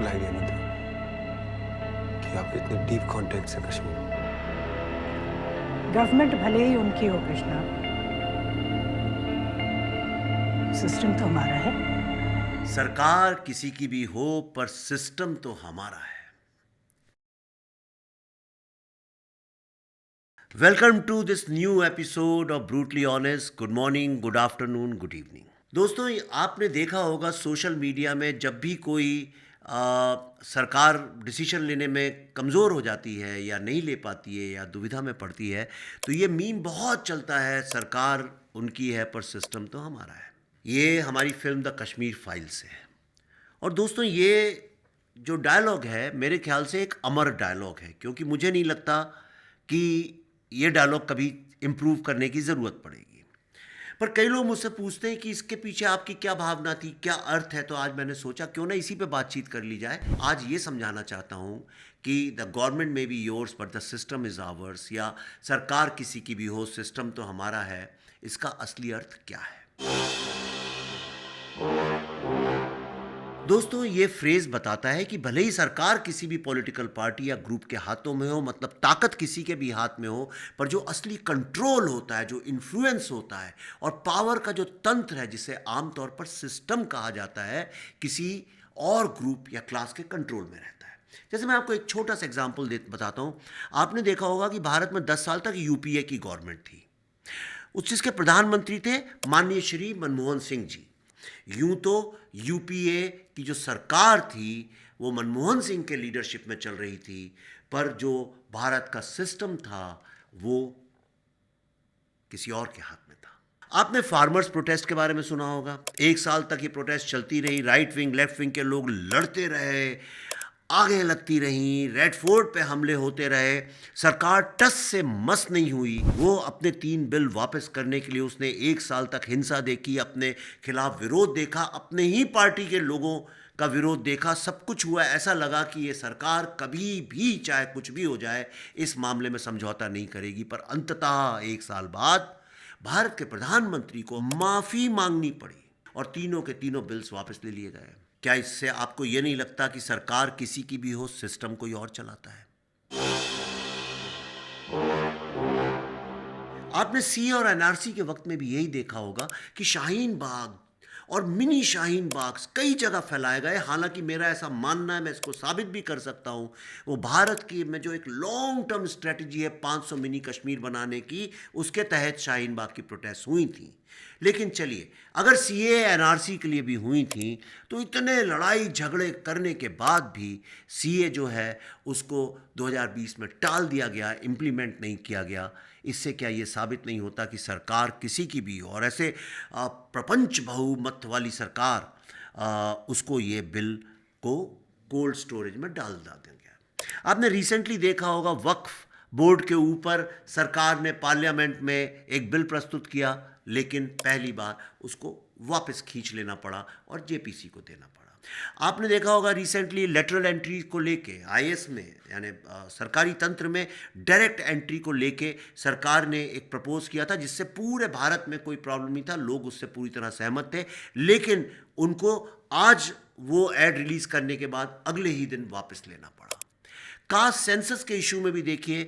बिल्कुल आइडिया नहीं था कि आप इतने डीप कॉन्टेक्ट से कश्मीर में। गवर्नमेंट भले ही उनकी हो कृष्णा, सिस्टम तो हमारा है। सरकार किसी की भी हो पर सिस्टम तो हमारा है। Welcome to this new episode of brutally honest. Good morning, good afternoon, good evening. दोस्तों, आपने देखा होगा सोशल मीडिया में जब भी कोई सरकार डिसीजन लेने में कमज़ोर हो जाती है या नहीं ले पाती है या दुविधा में पड़ती है, तो ये मीम बहुत चलता है, सरकार उनकी है पर सिस्टम तो हमारा है। ये हमारी फिल्म द कश्मीर फाइल से है। और दोस्तों, ये जो डायलॉग है मेरे ख्याल से एक अमर डायलॉग है, क्योंकि मुझे नहीं लगता कि ये डायलॉग कभी इम्प्रूव करने की ज़रूरत पड़ेगी। पर कई लोग मुझसे पूछते हैं कि इसके पीछे आपकी क्या भावना थी, क्या अर्थ है, तो आज मैंने सोचा क्यों ना इसी पे बातचीत कर ली जाए। आज ये समझाना चाहता हूँ कि द गवर्नमेंट में be yours but the system is hours, या सरकार किसी की भी हो सिस्टम तो हमारा है, इसका असली अर्थ क्या है। दोस्तों, ये फ्रेज बताता है कि भले ही सरकार किसी भी पॉलिटिकल पार्टी या ग्रुप के हाथों में हो, मतलब ताकत किसी के भी हाथ में हो, पर जो असली कंट्रोल होता है, जो इन्फ्लुएंस होता है और पावर का जो तंत्र है, जिसे आमतौर पर सिस्टम कहा जाता है, किसी और ग्रुप या क्लास के कंट्रोल में रहता है। जैसे मैं आपको एक छोटा सा एग्जाम्पल बताता हूँ। आपने देखा होगा कि भारत में 10 साल तक यूपीए की गवर्नमेंट थी। उसके प्रधानमंत्री थे माननीय श्री मनमोहन सिंह जी। यूं तो यूपीए की जो सरकार थी वो मनमोहन सिंह के लीडरशिप में चल रही थी, पर जो भारत का सिस्टम था वो किसी और के हाथ में था। आपने फार्मर्स प्रोटेस्ट के बारे में सुना होगा। 1 साल तक ये प्रोटेस्ट चलती रही। राइट विंग लेफ्ट विंग के लोग लड़ते रहे, आगे लगती रहीं, रेड फोर्ट पे हमले होते रहे। सरकार टस से मस नहीं हुई। वो अपने 3 बिल वापस करने के लिए उसने 1 साल तक हिंसा देखी, अपने खिलाफ विरोध देखा, अपने ही पार्टी के लोगों का विरोध देखा, सब कुछ हुआ। ऐसा लगा कि ये सरकार कभी भी, चाहे कुछ भी हो जाए, इस मामले में समझौता नहीं करेगी। पर अंततः 1 साल बाद भारत के प्रधानमंत्री को माफ़ी मांगनी पड़ी और तीनों के तीनों बिल्स वापस ले लिए गए। क्या इससे आपको यह नहीं लगता कि सरकार किसी की भी हो, सिस्टम कोई और चलाता है? आपने सी और एनआरसी के वक्त में भी यही देखा होगा कि शाहीन बाग और मिनी शाहीन बाग कई जगह फैलाए गए। हालांकि मेरा ऐसा मानना है, मैं इसको साबित भी कर सकता हूं, वो भारत की में जो एक लॉन्ग टर्म स्ट्रेटजी है 500 मिनी कश्मीर बनाने की, उसके तहत शाहीन बाग की प्रोटेस्ट हुई थी। लेकिन चलिए, अगर सीए एनआरसी के लिए भी हुई थी, तो इतने लड़ाई झगड़े करने के बाद भी सीए जो है उसको 2020 में टाल दिया गया, इम्प्लीमेंट नहीं किया गया। इससे क्या ये साबित नहीं होता कि सरकार किसी की भी हो, और ऐसे प्रपंच बहुमत वाली सरकार, उसको ये बिल को कोल्ड स्टोरेज में डाल दिया गया। आपने रिसेंटली देखा होगा, वक्फ बोर्ड के ऊपर सरकार ने पार्लियामेंट में एक बिल प्रस्तुत किया, लेकिन पहली बार उसको वापस खींच लेना पड़ा और जेपीसी को देना पड़ा। आपने देखा होगा रिसेंटली लेटरल एंट्री को लेके आईएएस में, यानी सरकारी तंत्र में डायरेक्ट एंट्री को लेके सरकार ने एक प्रपोज किया था, जिससे पूरे भारत में कोई प्रॉब्लम नहीं था, लोग उससे पूरी तरह सहमत थे। लेकिन उनको आज वो एड रिलीज करने के बाद अगले ही दिन वापस लेना पड़ा। कास्ट सेंसस के इशू में भी देखिए,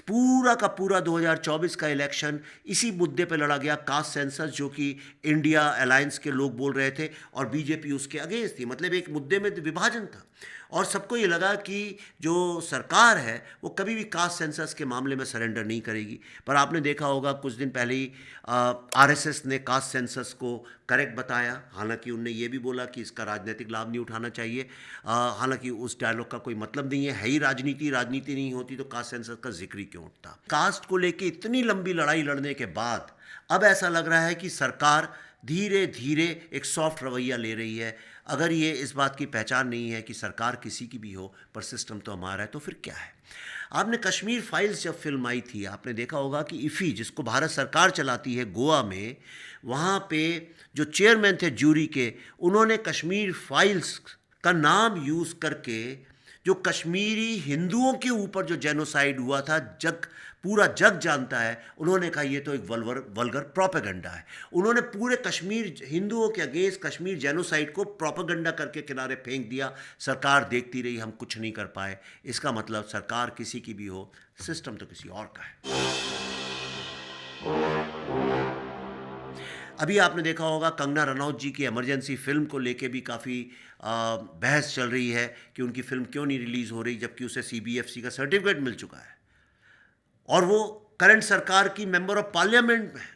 पूरा का पूरा 2024 का इलेक्शन इसी मुद्दे पे लड़ा गया। कास्ट सेंसस, जो कि इंडिया अलायंस के लोग बोल रहे थे और बीजेपी उसके अगेंस्ट थी, मतलब एक मुद्दे में विभाजन था। और सबको ये लगा कि जो सरकार है वो कभी भी कास्ट सेंसस के मामले में सरेंडर नहीं करेगी। पर आपने देखा होगा कुछ दिन पहले ही आरएसएस ने कास्ट सेंसस को करेक्ट बताया। हालांकि उनने ये भी बोला कि इसका राजनीतिक लाभ नहीं उठाना चाहिए। हालांकि उस डायलॉग का कोई मतलब नहीं है ही राजनीति। राजनीति नहीं होती तो कास्ट सेंसस का जिक्र ही क्यों उठता। कास्ट को लेके इतनी लंबी लड़ाई लड़ने के बाद अब ऐसा लग रहा है कि सरकार धीरे धीरे एक सॉफ्ट रवैया ले रही है। अगर ये इस बात की पहचान नहीं है कि सरकार किसी की भी हो पर सिस्टम तो हमारा है, तो फिर क्या है? आपने कश्मीर फाइल्स जब फिल्म आई थी, आपने देखा होगा कि इफ़ी, जिसको भारत सरकार चलाती है गोवा में, वहाँ पे जो चेयरमैन थे जूरी के, उन्होंने कश्मीर फाइल्स का नाम यूज़ करके जो कश्मीरी हिंदुओं के ऊपर जो जेनोसाइड हुआ था, पूरा जग जानता है। उन्होंने कहा ये तो एक वल्गर प्रोपेगेंडा है। उन्होंने पूरे कश्मीर हिंदुओं के अगेंस्ट कश्मीर जेनोसाइड को प्रोपेगेंडा करके किनारे फेंक दिया। सरकार देखती रही, हम कुछ नहीं कर पाए। इसका मतलब सरकार किसी की भी हो, सिस्टम तो किसी और का है। अभी आपने देखा होगा कंगना रनौत जी की इमरजेंसी फिल्म को लेके भी काफ़ी बहस चल रही है कि उनकी फिल्म क्यों नहीं रिलीज़ हो रही, जबकि उसे CBFC का सर्टिफिकेट मिल चुका है और वो करंट सरकार की मेंबर ऑफ पार्लियामेंट में है।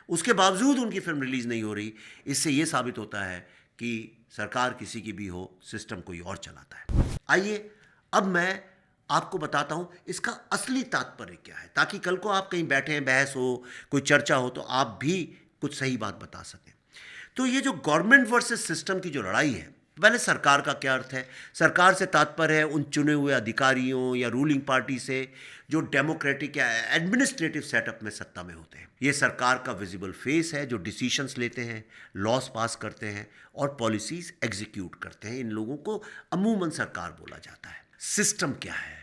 उसके बावजूद उनकी फिल्म रिलीज़ नहीं हो रही। इससे ये साबित होता है कि सरकार किसी की भी हो, सिस्टम कोई और चलाता है। आइए अब मैं आपको बताता हूं इसका असली तात्पर्य क्या है, ताकि कल को आप कहीं बैठे हैं, बहस हो, कोई चर्चा हो, तो आप भी कुछ सही बात बता सकें। तो ये जो गवर्नमेंट वर्सेस सिस्टम की जो लड़ाई है, पहले सरकार का क्या अर्थ है? सरकार से तात्पर्य है उन चुने हुए अधिकारियों या रूलिंग पार्टी से जो डेमोक्रेटिक या एडमिनिस्ट्रेटिव सेटअप में सत्ता में होते हैं। ये सरकार का विजिबल फेस है जो डिसीशंस लेते हैं, लॉस पास करते हैं और पॉलिसीज एग्जीक्यूट करते हैं। इन लोगों को अमूमन सरकार बोला जाता है। सिस्टम क्या है?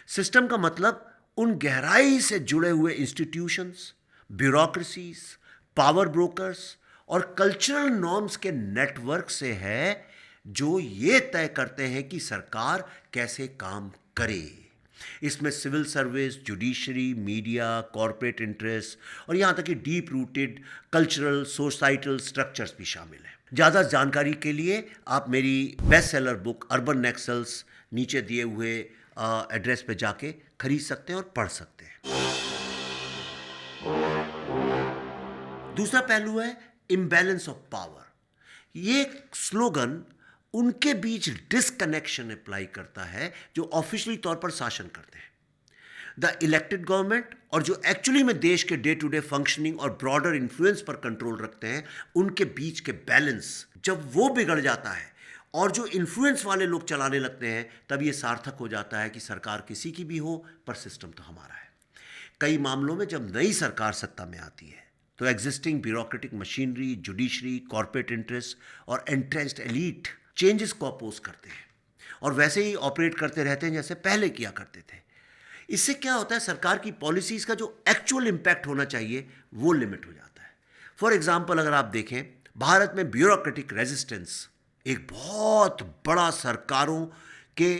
सिस्टम का मतलब उन गहराई से जुड़े हुए इंस्टीट्यूशंस, ब्यूरोक्रेसीज, पावर ब्रोकर्स और कल्चरल नॉर्म्स के नेटवर्क से है जो ये तय करते हैं कि सरकार कैसे काम करे। इसमें civil service, judiciary, media, corporate interest और यहाँ तक कि deep rooted cultural societal structures भी शामिल हैं। ज़्यादा जानकारी के लिए आप मेरी best seller book urban Naxals नीचे दिए हुए एड्रेस पे जाके खरीद सकते हैं और पढ़ सकते हैं। दूसरा पहलू है इम्बैलेंस ऑफ पावर। ये स्लोगन उनके बीच डिसकनेक्शन अप्लाई करता है जो ऑफिशियली तौर पर शासन करते हैं, द इलेक्टेड गवर्नमेंट, और जो एक्चुअली में देश के डे टू डे फंक्शनिंग और ब्रॉडर इन्फ्लुएंस पर कंट्रोल रखते हैं, उनके बीच के बैलेंस जब वो बिगड़ जाता है और जो इन्फ्लुएंस वाले लोग चलाने लगते हैं, तब ये सार्थक हो जाता है कि सरकार किसी की भी हो पर सिस्टम तो हमारा है। कई मामलों में जब नई सरकार सत्ता में आती है तो existing bureaucratic machinery, judiciary, corporate interest और एंट्रेंस्ड एलीट चेंजेस को अपोज करते हैं और वैसे ही ऑपरेट करते रहते हैं जैसे पहले किया करते थे। इससे क्या होता है, सरकार की पॉलिसीज़ का जो एक्चुअल इम्पैक्ट होना चाहिए वो लिमिट हो जाता है। फॉर एग्जाम्पल, अगर आप देखें, भारत में ब्यूरोक्रेटिक रेजिस्टेंस एक बहुत बड़ा सरकारों के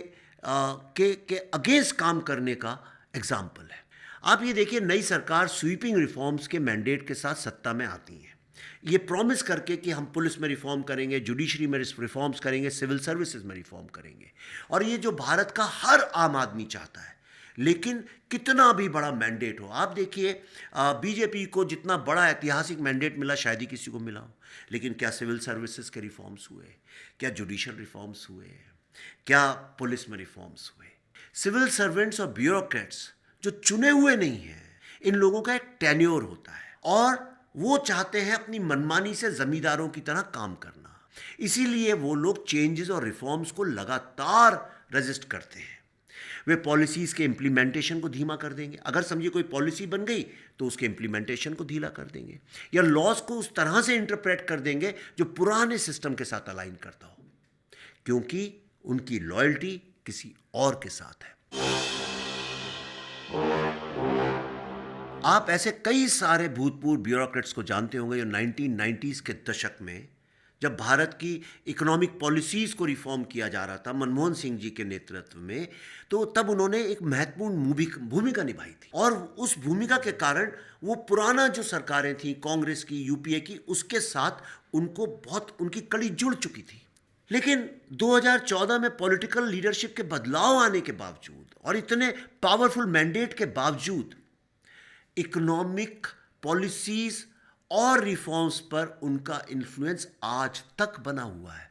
अगेंस्ट काम करने का एग्जाम्पल है। आप ये देखिए, नई सरकार स्वीपिंग रिफॉर्म्स के मैंडेट के साथ सत्ता में आती है, ये प्रॉमिस करके कि हम पुलिस में रिफॉर्म करेंगे, जुडिशरी में रिफॉर्म्स करेंगे, सिविल सर्विसेज में रिफॉर्म करेंगे, और ये जो भारत का हर आम आदमी चाहता है। लेकिन कितना भी बड़ा मैंडेट हो, आप देखिए बीजेपी को जितना बड़ा ऐतिहासिक मैंडेट मिला शायद ही किसी को मिला हो, लेकिन क्या सिविल सर्विसेज के रिफॉर्म्स हुए? क्या जुडिशल रिफॉर्म्स हुए? क्या पुलिस में रिफॉर्म्स हुए? सिविल सर्वेंट्स और ब्यूरोक्रेट्स जो चुने हुए नहीं हैं, इन लोगों का एक टेन्योर होता है और वो चाहते हैं अपनी मनमानी से जमींदारों की तरह काम करना। इसीलिए वो लोग चेंजेस और रिफॉर्म्स को लगातार रेजिस्ट करते हैं। वे पॉलिसीज़ के इम्प्लीमेंटेशन को धीमा कर देंगे। अगर समझिए कोई पॉलिसी बन गई तो उसके इम्प्लीमेंटेशन को ढीला कर देंगे या लॉज को उस तरह से इंटरप्रेट कर देंगे जो पुराने सिस्टम के साथ अलाइन करता हो, क्योंकि उनकी लॉयल्टी किसी और के साथ है। आप ऐसे कई सारे भूतपूर्व ब्यूरोक्रेट्स को जानते होंगे जो 1990s के दशक में, जब भारत की इकोनॉमिक पॉलिसीज़ को रिफॉर्म किया जा रहा था मनमोहन सिंह जी के नेतृत्व में, तो तब उन्होंने एक महत्वपूर्ण भूमिका निभाई थी और उस भूमिका के कारण वो पुराना जो सरकारें थीं, कांग्रेस की, यूपीए की, उसके साथ उनको बहुत उनकी कड़ी जुड़ चुकी थी। लेकिन 2014 में पॉलिटिकल लीडरशिप के बदलाव आने के बावजूद और इतने पावरफुल मैंडेट के बावजूद इकोनॉमिक पॉलिसीज़ और रिफॉर्म्स पर उनका इन्फ्लुएंस आज तक बना हुआ है।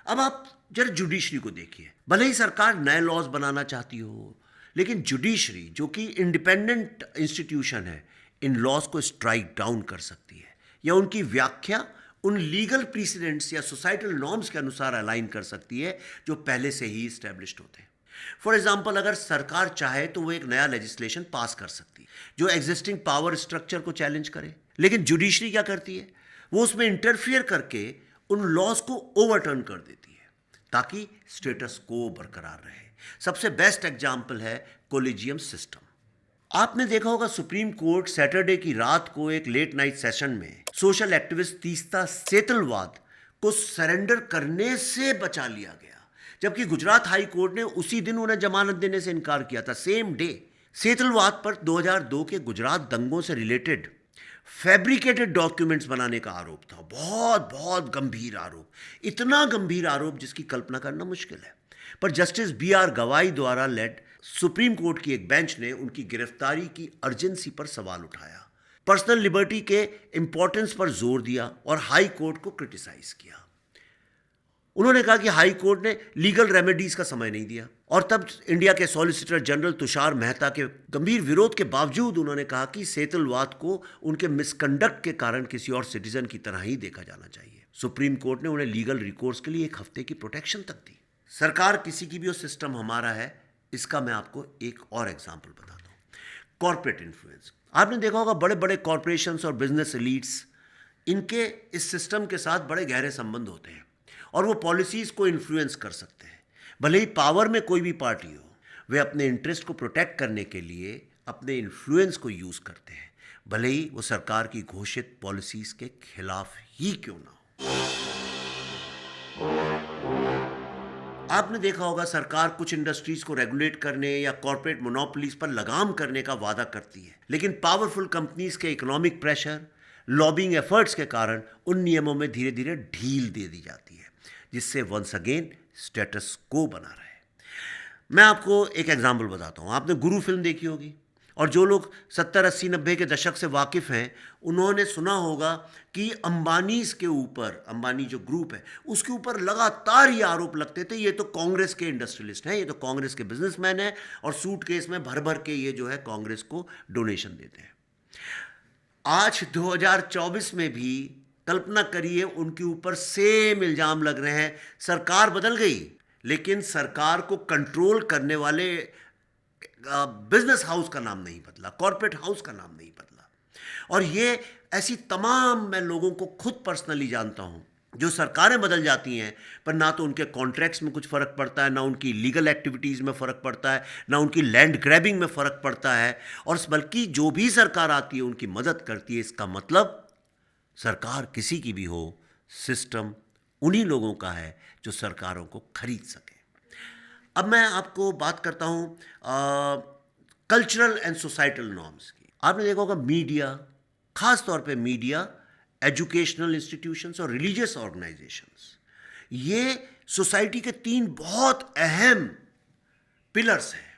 अब आप जरा जुडिशरी को देखिए, भले ही सरकार नए लॉज बनाना चाहती हो, लेकिन जुडिशरी जो कि इंडिपेंडेंट इंस्टीट्यूशन है, इन लॉज को स्ट्राइक डाउन कर सकती है या उनकी व्याख्या उन लीगल प्रीसिडेंट्स या सोसाइटल नॉर्म्स के अनुसार अलाइन कर सकती है जो पहले से ही इस्टेब्लिश्ड होते हैं। फॉर एग्जाम्पल, अगर सरकार चाहे तो वो एक नया लेजिस्लेशन पास कर सकती है जो एग्जिस्टिंग पावर स्ट्रक्चर को चैलेंज करे, लेकिन जुडिशरी क्या करती है, वो उसमें इंटरफियर करके उन लॉज को ओवरटर्न कर देती है ताकि स्टेटस को बरकरार रहे। सबसे बेस्ट एग्जाम्पल है कोलिजियम सिस्टम। आपने देखा होगा सुप्रीम कोर्ट सैटरडे की रात को एक लेट नाइट सेशन में सोशल एक्टिविस्ट तीस्ता सेतलवाद को सरेंडर करने से बचा लिया गया, जबकि गुजरात हाई कोर्ट ने उसी दिन उन्हें जमानत देने से इनकार किया था, सेम डे। सेतलवाद पर 2002 के गुजरात दंगों से रिलेटेड फैब्रिकेटेड डॉक्यूमेंट्स बनाने का आरोप था। बहुत बहुत गंभीर आरोप, इतना गंभीर आरोप जिसकी कल्पना करना मुश्किल है। पर जस्टिस BR गवाई द्वारा लेड सुप्रीम कोर्ट की एक बेंच ने उनकी गिरफ्तारी की अर्जेंसी पर सवाल उठाया, पर्सनल लिबर्टी के इंपॉर्टेंस पर जोर दिया और हाई कोर्ट को क्रिटिसाइज किया। उन्होंने कहा कि हाई कोर्ट ने लीगल रेमेडीज का समय नहीं दिया, और तब इंडिया के सॉलिसिटर जनरल तुषार मेहता के गंभीर विरोध के बावजूद उन्होंने कहा कि सेतलवाद को उनके मिसकंडक्ट के कारण किसी और सिटीजन की तरह ही देखा जाना चाहिए। सुप्रीम कोर्ट ने उन्हें लीगल रिकोर्स के लिए 1 हफ्ते की प्रोटेक्शन तक दी। सरकार किसी की भी हो, सिस्टम हमारा है। इसका मैं आपको एक और एग्जाम्पल बताता हूँ, कॉर्पोरेट इन्फ्लुएंस। आपने देखा होगा बड़े बड़े कॉर्पोरेशंस और बिजनेस एलीट्स, इनके इस सिस्टम के साथ बड़े गहरे संबंध होते हैं और वो पॉलिसीज को इन्फ्लुएंस कर सकते हैं। भले ही पावर में कोई भी पार्टी हो, वे अपने इंटरेस्ट को प्रोटेक्ट करने के लिए अपने इन्फ्लुएंस को यूज करते हैं, भले ही वो सरकार की घोषित पॉलिसीज के खिलाफ ही क्यों ना हो। आपने देखा होगा सरकार कुछ इंडस्ट्रीज को रेगुलेट करने या कॉर्पोरेट मोनोपोलीज पर लगाम करने का वादा करती है, लेकिन पावरफुल कंपनीज के इकोनॉमिक प्रेशर, लॉबिंग एफर्ट्स के कारण उन नियमों में धीरे धीरे ढील दे दी जाती है, जिससे वंस अगेन स्टेटस को बना रहे। मैं आपको एक एग्जाम्पल बताता हूँ। आपने गुरु फिल्म देखी होगी, और जो लोग 70, 80, 90 के दशक से वाकिफ़ हैं उन्होंने सुना होगा कि अंबानीज के ऊपर, अंबानी जो ग्रुप है उसके ऊपर लगातार ये आरोप लगते थे, ये तो कांग्रेस के इंडस्ट्रियलिस्ट हैं, ये तो कांग्रेस के बिजनेसमैन हैं, और सूटकेस में भर भर के ये जो है कांग्रेस को डोनेशन देते हैं। आज 2024 में भी कल्पना करिए उनके ऊपर सेम इल्ज़ाम लग रहे हैं। सरकार बदल गई, लेकिन सरकार को कंट्रोल करने वाले बिजनेस हाउस का नाम नहीं बदला, कॉर्पोरेट हाउस का नाम नहीं बदला। और ये ऐसी तमाम, मैं लोगों को खुद पर्सनली जानता हूँ जो सरकारें बदल जाती हैं पर ना तो उनके कॉन्ट्रैक्ट्स में कुछ फ़र्क पड़ता है, ना उनकी लीगल एक्टिविटीज़ में फ़र्क पड़ता है, ना उनकी लैंड ग्रैबिंग में फ़र्क पड़ता है, और बल्कि जो भी सरकार आती है उनकी मदद करती है। इसका मतलब सरकार किसी की भी हो, सिस्टम उन्हीं लोगों का है जो सरकारों को खरीद सके। अब मैं आपको बात करता हूँ कल्चरल एंड सोसाइटल नॉर्म्स की। आपने देखा होगा मीडिया, खास तौर पे मीडिया, एजुकेशनल इंस्टीट्यूशंस और रिलीजियस ऑर्गेनाइजेशंस, ये सोसाइटी के 3 बहुत अहम पिलर्स हैं।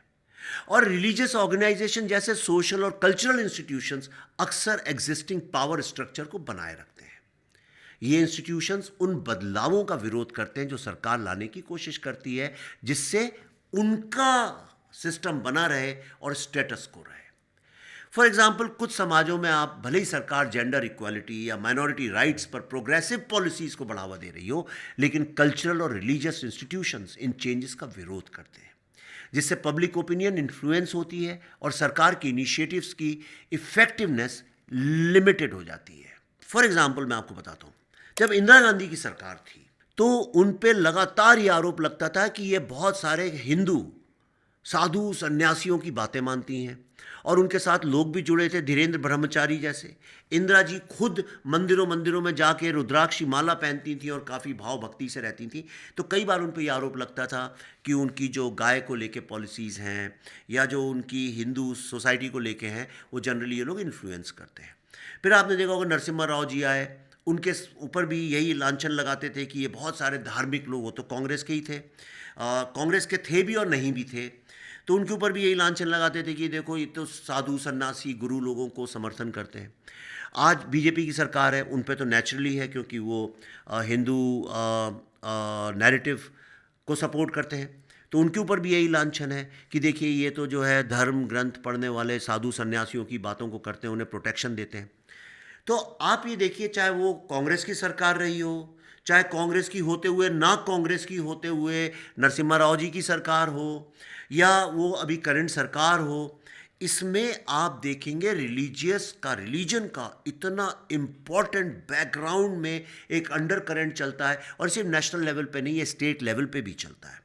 और रिलीजियस ऑर्गेनाइजेशन जैसे सोशल और कल्चरल इंस्टीट्यूशंस अक्सर एग्जिस्टिंग पावर स्ट्रक्चर को बनाए रखते हैं। ये इंस्टीट्यूशंस उन बदलावों का विरोध करते हैं जो सरकार लाने की कोशिश करती है, जिससे उनका सिस्टम बना रहे और स्टेटस को रहे। फॉर एग्जाम्पल, कुछ समाजों में आप भले ही सरकार जेंडर इक्वालिटी या माइनॉरिटी राइट्स पर प्रोग्रेसिव पॉलिसीज़ को बढ़ावा दे रही हो, लेकिन कल्चरल और रिलीजियस इंस्टीट्यूशंस इन चेंजेस का विरोध करते हैं, जिससे पब्लिक ओपिनियन इन्फ्लुएंस होती है और सरकार की इनिशिएटिव्स की इफेक्टिवनेस लिमिटेड हो जाती है। फॉर एग्जाम्पल, मैं आपको बताता हूँ, जब इंदिरा गांधी की सरकार थी तो उन पे लगातार ये आरोप लगता था कि ये बहुत सारे हिंदू साधु सन्यासियों की बातें मानती हैं, और उनके साथ लोग भी जुड़े थे, धीरेन्द्र ब्रह्मचारी जैसे। इंदिरा जी खुद मंदिरों में जाके रुद्राक्षी माला पहनती थी और काफ़ी भाव भक्ति से रहती थी। तो कई बार उन पर यह आरोप लगता था कि उनकी जो गाय को लेके पॉलिसीज़ हैं या जो उनकी हिंदू सोसाइटी को लेके हैं, वो जनरली ये लोग इन्फ्लुएंस करते हैं। फिर आपने देखा होगा नरसिम्हा राव जी आए, उनके ऊपर भी यही लांछन लगाते थे कि ये बहुत सारे धार्मिक लोग, वो तो कांग्रेस के ही थे, कांग्रेस के थे भी और नहीं भी थे, तो उनके ऊपर भी यही लांछन लगाते थे कि देखो ये तो साधु सन्यासी गुरु लोगों को समर्थन करते हैं। आज बीजेपी की सरकार है, उन पे तो नेचुरली है क्योंकि वो हिंदू नैरेटिव को सपोर्ट करते हैं, तो उनके ऊपर भी यही लांछन है कि देखिए ये तो जो है धर्म ग्रंथ पढ़ने वाले साधु सन्यासियों की बातों को करते हैं, उन्हें प्रोटेक्शन देते हैं। तो आप ये देखिए, चाहे वो कांग्रेस की सरकार रही हो, चाहे कांग्रेस की होते हुए ना कांग्रेस की होते हुए नरसिम्हा राव जी की सरकार हो, या वो अभी करंट सरकार हो, इसमें आप देखेंगे रिलीजन का इतना इम्पॉर्टेंट बैकग्राउंड में एक अंडर करंट चलता है, और सिर्फ नेशनल लेवल पे नहीं, ये स्टेट लेवल पे भी चलता है।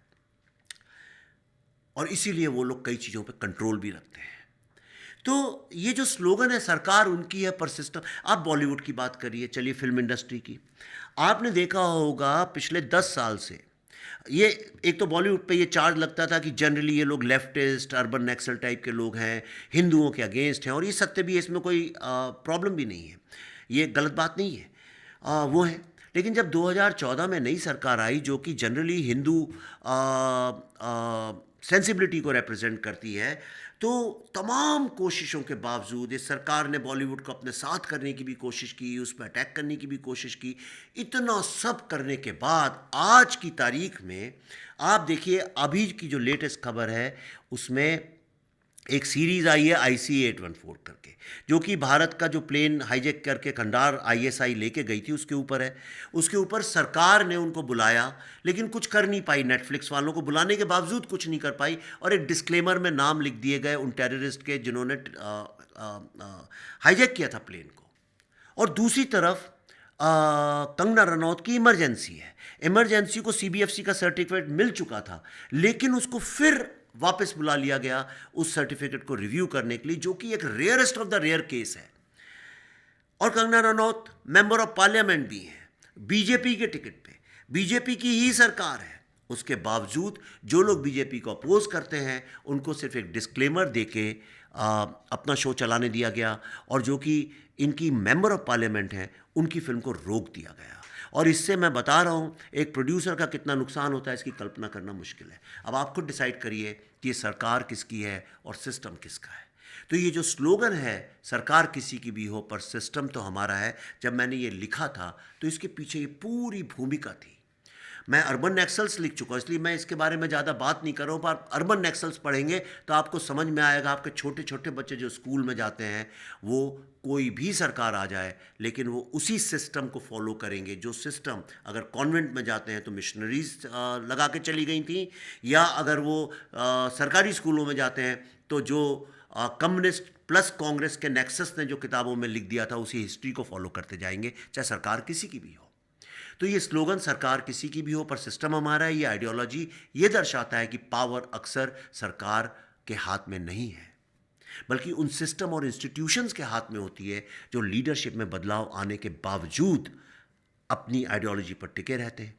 और इसीलिए वो लोग कई चीज़ों पे कंट्रोल भी रखते हैं। तो ये जो स्लोगन है सरकार उनकी है पर सिस्टम। आप बॉलीवुड की बात करिए, चलिए फिल्म इंडस्ट्री की, आपने देखा होगा पिछले 10 साल से ये एक तो बॉलीवुड पे ये चार्ज लगता था कि जनरली ये लोग लेफ्टिस्ट अर्बन नक्सल टाइप के लोग हैं, हिंदुओं के अगेंस्ट हैं, और ये सत्य भी है, इसमें कोई प्रॉब्लम भी नहीं है, ये गलत बात नहीं है, वो है। लेकिन जब 2014 में नई सरकार आई जो कि जनरली हिंदू सेंसिबिलिटी को रिप्रेजेंट करती है, तो तमाम कोशिशों के बावजूद इस सरकार ने बॉलीवुड को अपने साथ करने की भी कोशिश की, उस पर अटैक करने की भी कोशिश की। इतना सब करने के बाद आज की तारीख में आप देखिए, अभी की जो लेटेस्ट खबर है उसमें एक सीरीज़ आई है IC-814 करके, जो कि भारत का जो प्लेन हाईजैक करके खंडार ISI लेके गई थी उसके ऊपर है। उसके ऊपर सरकार ने उनको बुलाया लेकिन कुछ कर नहीं पाई, नेटफ्लिक्स वालों को बुलाने के बावजूद कुछ नहीं कर पाई, और एक डिस्क्लेमर में नाम लिख दिए गए उन टेररिस्ट के जिन्होंने हाईजैक किया था प्लेन को। और दूसरी तरफ कंगना रनौत की इमरजेंसी है, इमरजेंसी को CBFC का सर्टिफिकेट मिल चुका था, लेकिन उसको फिर वापस बुला लिया गया उस सर्टिफिकेट को रिव्यू करने के लिए, जो कि एक rarest of the rare case है। और Kangana Ranaut member of parliament भी हैं, बीजेपी के टिकट पे, बीजेपी की ही सरकार है। उसके बावजूद जो लोग बीजेपी को अपोज करते हैं उनको सिर्फ एक डिस्क्लेमर देके अपना शो चलाने दिया गया, और जो कि इनकी मेंबर ऑफ पार्लियामेंट हैं उनकी फिल्म को रोक दिया गया। और इससे मैं बता रहा हूँ एक प्रोड्यूसर का कितना नुकसान होता है, इसकी कल्पना करना मुश्किल है। अब आप खुद डिसाइड करिए कि ये सरकार किसकी है और सिस्टम किसका है। तो ये जो स्लोगन है सरकार किसी की भी हो पर सिस्टम तो हमारा है, जब मैंने ये लिखा था तो इसके पीछे ये पूरी भूमिका थी। मैं अर्बन नक्सल्स लिख चुका हूँ, इसलिए मैं इसके बारे में ज़्यादा बात नहीं कर रहा हूँ, पर अर्बन नक्सल्स पढ़ेंगे तो आपको समझ में आएगा। आपके छोटे छोटे बच्चे जो स्कूल में जाते हैं, वो कोई भी सरकार आ जाए लेकिन वो उसी सिस्टम को फॉलो करेंगे जो सिस्टम, अगर कॉन्वेंट में जाते हैं तो मिशनरीज लगा के चली गई थी, या अगर वो सरकारी स्कूलों में जाते हैं तो जो कम्युनिस्ट प्लस कांग्रेस के नेक्सस ने जो किताबों में लिख दिया था उसी हिस्ट्री को फॉलो करते जाएंगे, चाहे सरकार किसी की भी हो। तो ये स्लोगन सरकार किसी की भी हो पर सिस्टम हमारा है, ये आइडियोलॉजी ये दर्शाता है कि पावर अक्सर सरकार के हाथ में नहीं है, बल्कि उन सिस्टम और इंस्टीट्यूशंस के हाथ में होती है जो लीडरशिप में बदलाव आने के बावजूद अपनी आइडियोलॉजी पर टिके रहते हैं।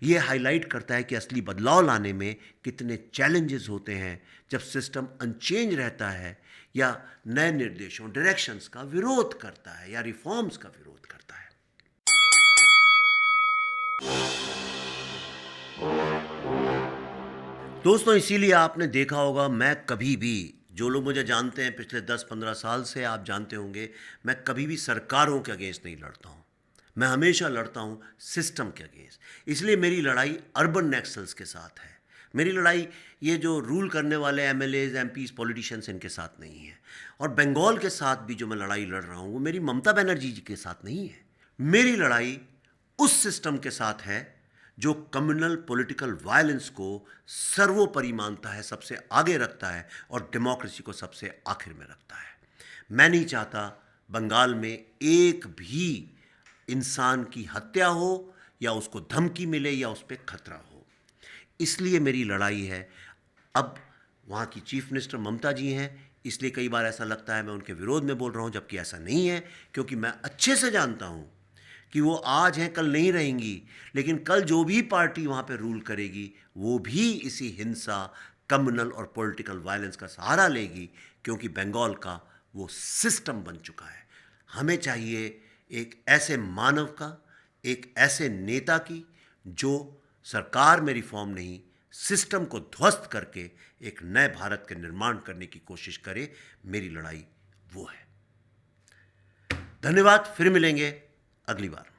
ये हाईलाइट करता है कि असली बदलाव लाने में कितने चैलेंजेस होते हैं जब सिस्टम अनचेंज रहता है, या नए निर्देशों डायरेक्शंस का विरोध करता है, या रिफॉर्म्स का विरोध करता है। दोस्तों, इसीलिए आपने देखा होगा मैं कभी भी, जो लोग मुझे जानते हैं पिछले 10-15 साल से, आप जानते होंगे मैं कभी भी सरकारों के अगेंस्ट नहीं लड़ता हूँ, मैं हमेशा लड़ता हूँ सिस्टम के अगेंस्ट। इसलिए मेरी लड़ाई अर्बन नक्सल्स के साथ है, मेरी लड़ाई ये जो रूल करने वाले MLAs, MPs, पॉलिटिशियंस इनके साथ नहीं है। और बंगाल के साथ भी जो मैं लड़ाई लड़ रहा हूँ वो मेरी ममता बनर्जी जी के साथ नहीं है, मेरी लड़ाई उस सिस्टम के साथ है जो कम्युनल पॉलिटिकल वायलेंस को सर्वोपरि मानता है, सबसे आगे रखता है, और डेमोक्रेसी को सबसे आखिर में रखता है। मैं नहीं चाहता बंगाल में एक भी इंसान की हत्या हो, या उसको धमकी मिले, या उस पर खतरा हो। इसलिए मेरी लड़ाई है। अब वहाँ की चीफ मिनिस्टर ममता जी हैं, इसलिए कई बार ऐसा लगता है मैं उनके विरोध में बोल रहा हूँ, जबकि ऐसा नहीं है, क्योंकि मैं अच्छे से जानता हूँ कि वो आज हैं कल नहीं रहेंगी, लेकिन कल जो भी पार्टी वहाँ पे रूल करेगी वो भी इसी हिंसा, कम्युनल और पॉलिटिकल वायलेंस का सहारा लेगी, क्योंकि बंगाल का वो सिस्टम बन चुका है। हमें चाहिए एक ऐसे मानव का, एक ऐसे नेता की जो सरकार में रिफॉर्म नहीं, सिस्टम को ध्वस्त करके एक नए भारत के निर्माण करने की कोशिश करे। मेरी लड़ाई वो है। धन्यवाद, फिर मिलेंगे अगली बार।